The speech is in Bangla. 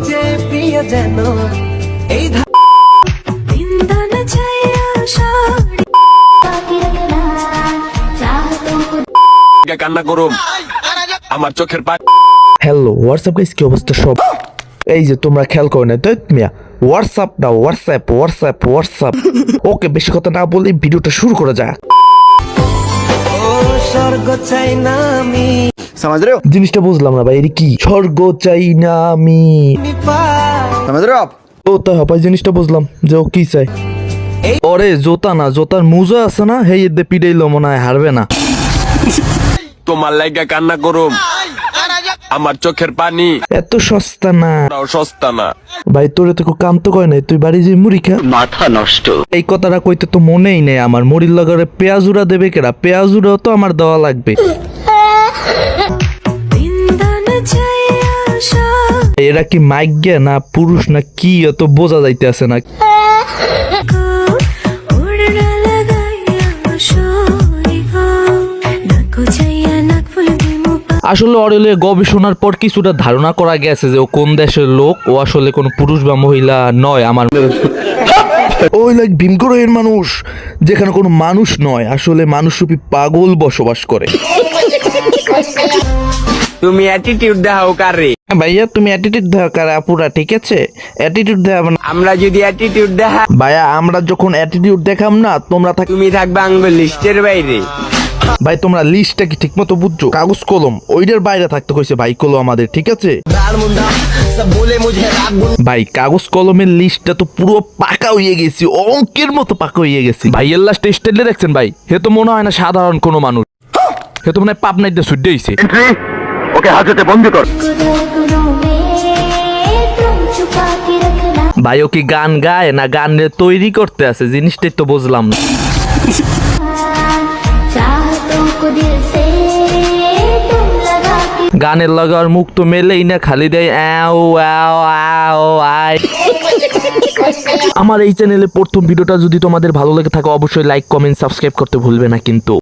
যে প্রিয় যেন এই কান্না করুম আমার চোখের পানি। হ্যালো হোয়াটসঅ্যাপ গাইস, কি অবস্থা সব? এই যে তোমরা খেয়াল করো না তো মিয়া, হোয়াটসঅ্যাপ দাও, হোয়াটসঅ্যাপ। ওকে, বেশি কথা না বলে ভিডিওটা শুরু করা যাক। ও স্বর্গ চাই না আমি समझ रहे हो জিনিসটা বুঝলাম না ভাই, এটা কি স্বর্গ চাই না আমি? समझ रहे हो आप ও তাই হপাই, জিনিসটা বুঝলাম যে ও কি চাই। ওরে জোতা না, জোতার মুজো আছে না, হেই এদে পিড়াইলো মনে হয় হারবে না। তোমার লাইগা কান্না করুম আমার চোখের পানি। এত সস্তা না তাও সস্তা না ভাই, তোরে তো কাম তো কয় নাই, তুই বাড়ি যে মুড়ি খা। माथा नष्ट এই কথাটা কইতে তো মনেই নেই আমার। মুড়ির লগারে পেঁয়াজুরা দেবে কেডা? পেঁয়াজুরাও তো আমার দেওয়া লাগবে। এরা কি মাইগ্যা না পুরুষ না কি, অত বোঝা যাইতে আছে না। আসলে অরেলে গবেষণার পর কিছুটা ধারণা করা গেছে যে ও কোন দেশের লোক। ও আসলে কোনো পুরুষ বা মহিলা নয়। আমার ওই লাইক ভীমগ্রহের মানুষ, যেখানে কোনো মানুষ নয়, আসলে মানুষরূপী পাগল বসবাস করে। তুমি অ্যাটিটিউড দেখাও কারে? ভাইয়া তুমি অ্যাটিটিউড দেওয়া কার আপুরা, ঠিক আছে? অ্যাটিটিউড দেখাব না আমরা যদি অ্যাটিটিউড দেখা ভাইয়া, আমরা যখন অ্যাটিটিউড দেখাম না, তোমরা তুমি থাকবে আঙ্গুল লিস্টের বাইরে। ভাই তোমরা লিস্টটা কি ঠিক মতো বুঝছো? কাগজ কলম ওইটার বাইরে থাকতে কইছে ভাই কলম আমাদের, ঠিক আছে ভাই? কাগজ কলমের লিস্টটা তো পুরো পাকা হয়ে গেছি, অঙ্কের মতো পাকা হয়ে গেছি ভাই। এর লাস্ট স্টাইলে দেখছেন ভাই, হে তো মনে হয় না সাধারণ কোনো মানুষ, হে তো মনে হয় পাবনাইতে সুদ্ধ হইছে। ओके हाजते बंद कर ভাই ও কি গান গায় না গান তৈরি করতে আছে? জিনিসটাই তো বুঝলাম না। গানের লাগার মুখ তো মেলেই না, খালি দেয় আও আও আও আই। আমার এই চ্যানেলে প্রথম ভিডিওটা যদি তোমাদের ভালো লেগে থাকে, অবশ্যই লাইক কমেন্ট সাবস্ক্রাইব করতে ভুলবে না কিন্তু।